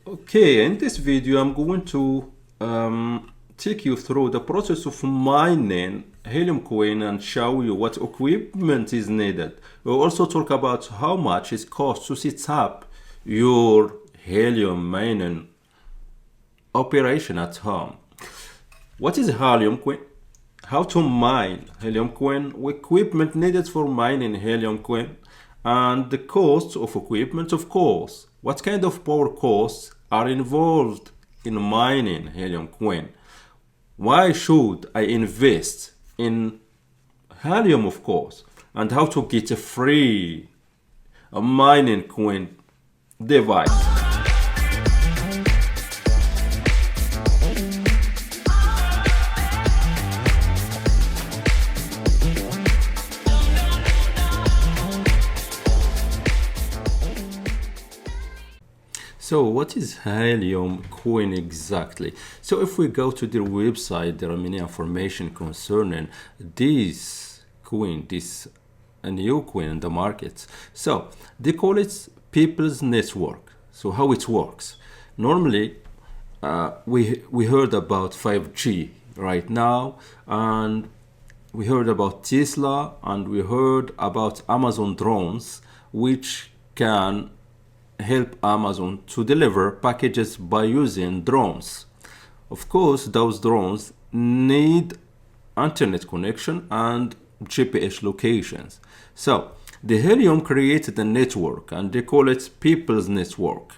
Okay, in this video, I'm going to take you through the process of mining Helium coin and show you what equipment is needed. We'll also talk about how much it costs to set up your Helium mining operation at home. What is Helium coin? How to mine Helium coin, equipment needed for mining Helium coin, and the cost of equipment, of course. What kind of power costs are involved in mining Helium coin? Why should I invest in Helium, of course? And how to get a free mining coin device. So what is Helium coin exactly? So if we go to their website, there are many information concerning this coin, this a new coin in the market. So they call it people's network. So how it works? Normally, we heard about 5G right now, and we heard about Tesla, and we heard about Amazon drones, which can help Amazon to deliver packages by using drones. Of course, those drones need internet connection and GPS locations. So the Helium created a network, and they call it people's network.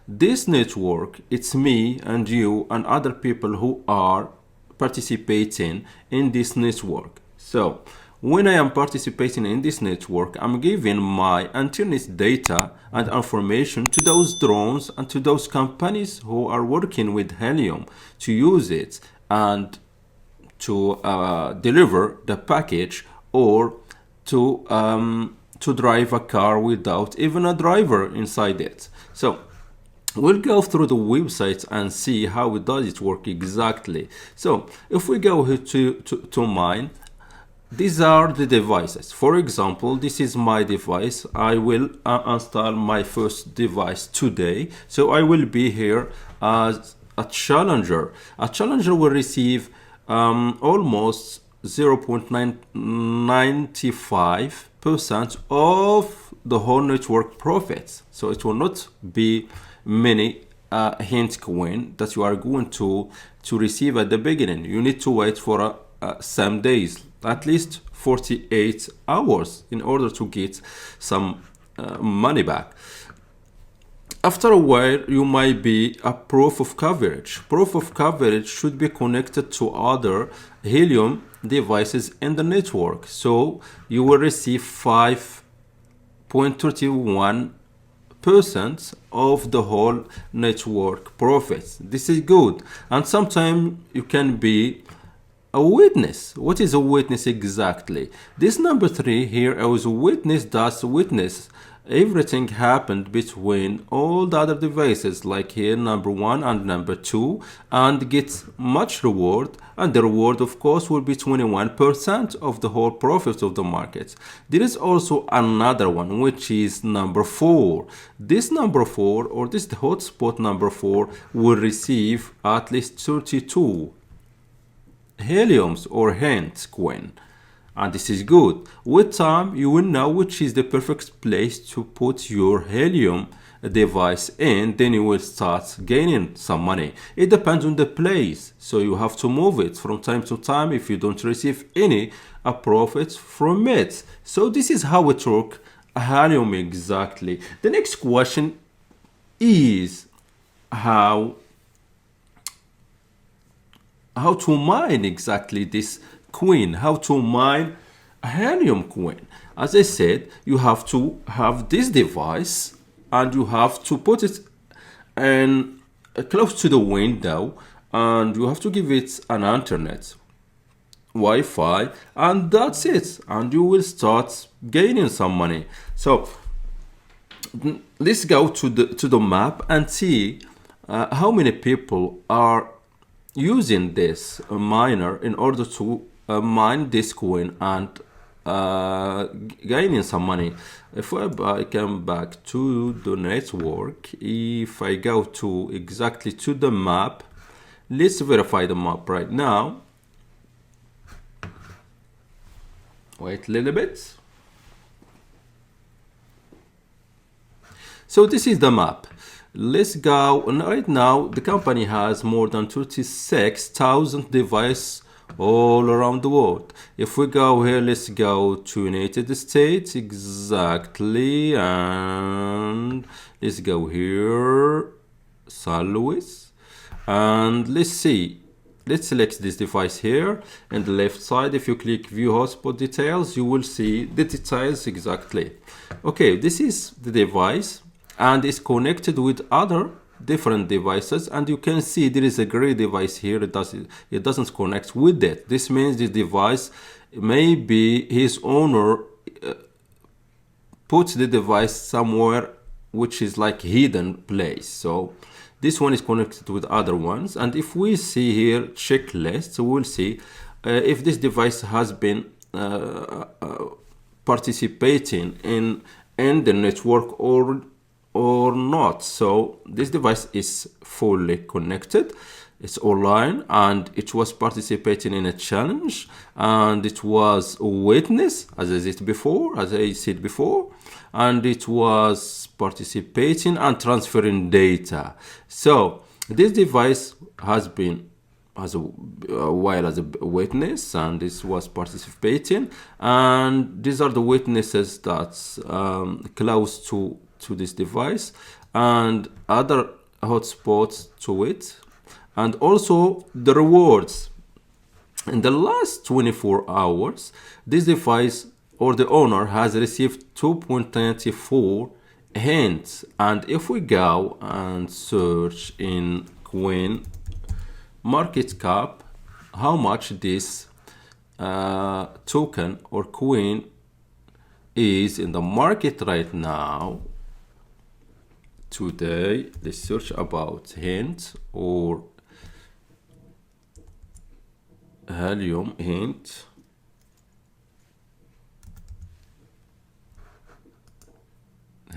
This network, it's me and you and other people who are participating in this network. So when I am participating in this network, I'm giving my internet data and information to those drones and to those companies who are working with Helium to use it and to deliver the package, or to drive a car without even a driver inside it. So we'll go through the website and see how does it work exactly. So if we go here to mine, these are the devices. For example, this is my device. I will install my first device today. So I will be here as a challenger. A challenger will receive almost 0.95% of the whole network profits. So it will not be many hint coin that you are going to receive at the beginning. You need to wait for some days, at least 48 hours, in order to get some money back. After a while, you might be a proof of coverage. Proof of coverage should be connected to other Helium devices in the network. So you will receive 5.31% of the whole network profits. This is good. And sometimes you can be a witness. What is a witness exactly? This number 3 here is a witness that's witness everything happened between all the other devices, like here number 1 and number 2, and gets much reward, and the reward of course will be 21% of the whole profit of the market. There is also another one, which is number 4. This number 4, or this hotspot number 4, will receive at least 32 Heliums or hint coin, and this is good. With time, you will know which is the perfect place to put your Helium device in. Then you will start gaining some money. It depends on the place, so you have to move it from time to time if you don't receive any profit from it. So this is how it works, Helium exactly. The next question is how to mine exactly this coin, how to mine a Helium coin. As I said, you have to have this device and you have to put it in close to the window, and you have to give it an internet, Wi-Fi, and that's it, and you will start gaining some money. So let's go to the map and see how many people are using this miner in order to mine this coin and gaining some money. If I come back to the network, if I go to exactly to the map, let's verify the map right now. Wait a little bit. So this is the map. Let's go. Right now, the company has more than 36,000 devices all around the world. If we go here, let's go to United States exactly, and let's go here, San Luis, and let's see. Let's select this device here on the left side. If you click view hotspot details, you will see the details exactly. Okay, this is the device and it's connected with other different devices, and you can see there is a gray device here. It doesn't connect with that. This means this device, maybe his owner puts the device somewhere which is like hidden place. So this one is connected with other ones, and if we see here checklist, we'll see if this device has been participating in the network or not. So this device is fully connected, it's online, and it was participating in a challenge, and it was a witness, as I said before, and it was participating and transferring data. So this device has been as a while as a witness, and this was participating, and these are the witnesses that's close to this device, and other hotspots to it, and also the rewards. In the last 24 hours, this device or the owner has received 2.94 hints. And if we go and search in coin market cap, how much this token or coin is in the market right now, today, let's search about hint or Helium hint.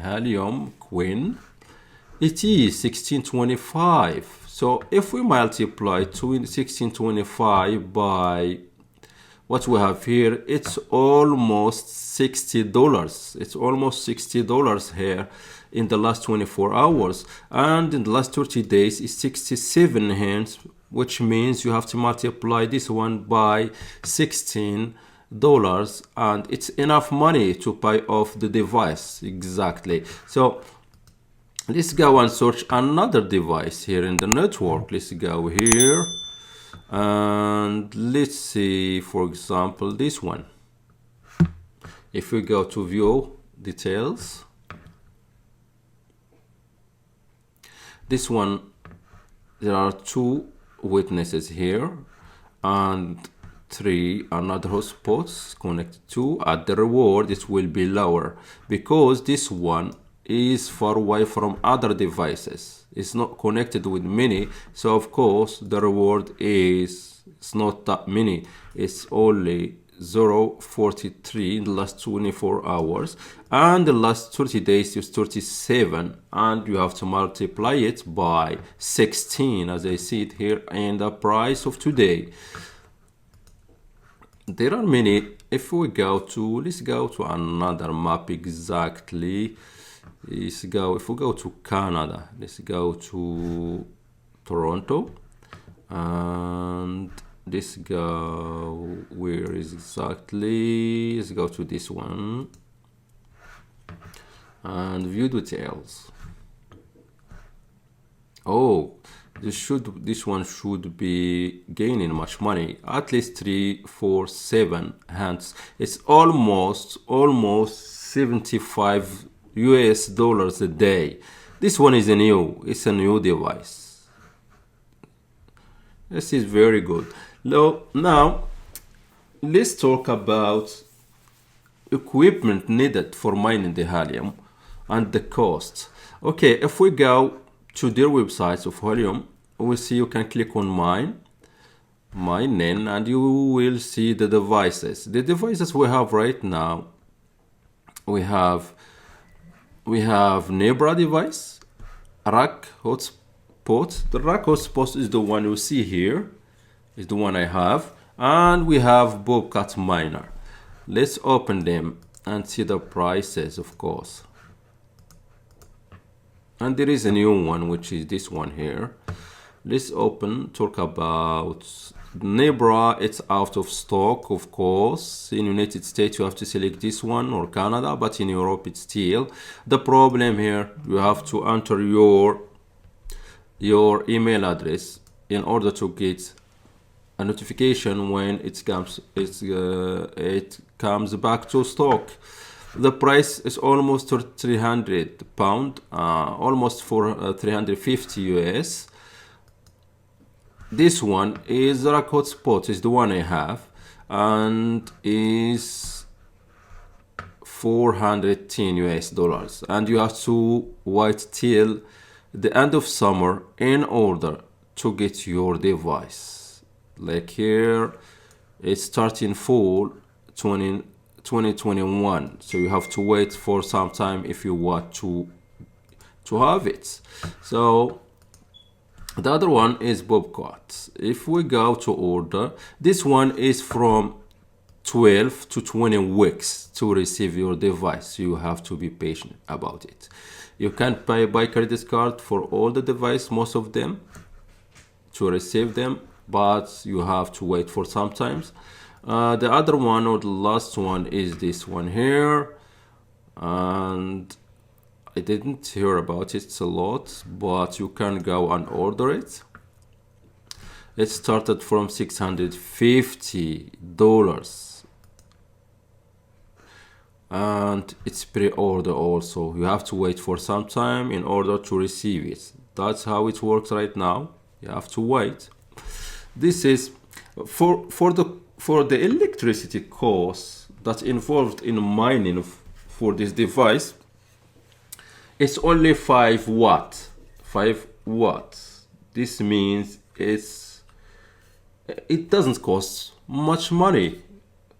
Helium coin, it is 1625. So if we multiply 1625 by what we have here, it's almost $60. It's almost $60 here in the last 24 hours, and in the last 30 days is 67 hands, which means you have to multiply this one by $16, and it's enough money to pay off the device exactly. So let's go and search another device here in the network. Let's go here and let's see, for example, this one. If we go to view details, this one, there are 2 witnesses here and 3 another hotspots connected to. At the reward, it will be lower because this one is far away from other devices. It's not connected with many, so of course the reward is it's not that many. It's only 0.43 in the last 24 hours, and the last 30 days is 37, and you have to multiply it by 16 as I see it here in the price of today. There are many. If we go to, let's go to another map exactly. If we go to Canada, let's go to Toronto, and let's go, where is exactly, let's go to this one and view details. Oh, this one should be gaining much money, at least 3, 4, 7 hands. It's almost 75 US dollars a day. This one is it's a new device. This is very good. Now let's talk about equipment needed for mining the helium and the cost. Okay, if we go to their websites of Helium, we see you can click on mine, mining, and you will see the devices. The devices we have right now, we have Nebra device, rack hotspot. The rack hotspot is the one you see here, is the one I have, and we have Bobcat miner. Let's open them and see the prices, of course. And there is a new one, which is this one here. Let's talk about Nebra. It's out of stock, of course. In United States you have to select this one, or Canada, but in Europe it's still. The problem here, you have to enter your email address in order to get a notification when it comes back to stock. The price is almost £300, almost for 350 US. This one is the rack hotspot, is the one I have, and is 410 US dollars. And you have to wait till the end of summer in order to get your device. Like here, it's starting fall 2021, so you have to wait for some time if you want to have it. So the other one is Bobcat. If we go to order, this one is from 12 to 20 weeks to receive your device. You have to be patient about it. You can pay by credit card for all the device, most of them, to receive them, but you have to wait for some times. The other one, or the last one, is this one here, and I didn't hear about it a lot, but you can go and order it. It started from $650, and it's pre-order also. You have to wait for some time in order to receive it. That's how it works right now. You have to wait. This is for the electricity cost that's involved in mining for this device. It's only 5 watts. 5 watts. This means it doesn't cost much money.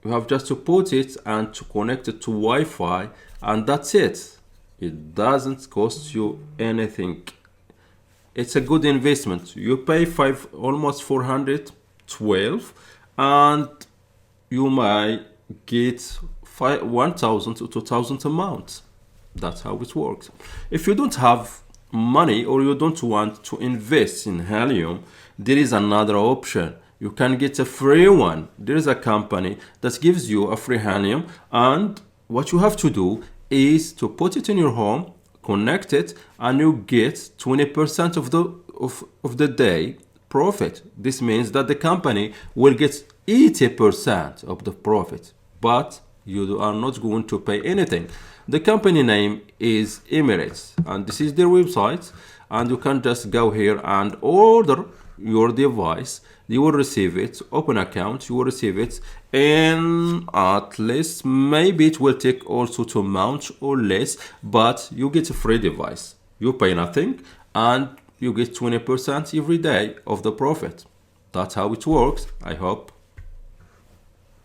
You have just to put it and to connect it to Wi-Fi, and that's it. It doesn't cost you anything. It's a good investment. You pay almost 412, and you might get 1,000 to 2,000 amount. That's how it works. If you don't have money, or you don't want to invest in Helium, there is another option. You can get a free one. There is a company that gives you a free Helium, and what you have to do is to put it in your home, connect it, and you get 20% of the day profit. This means that the company will get 80% of the profit, but you are not going to pay anything. The company name is Emirates, and this is their website, and you can just go here and order your device. You will receive it, open account, you will receive it in at least, maybe it will take also 2 months or less, but you get a free device. You pay nothing, and you get 20% every day of the profit. That's how it works. I hope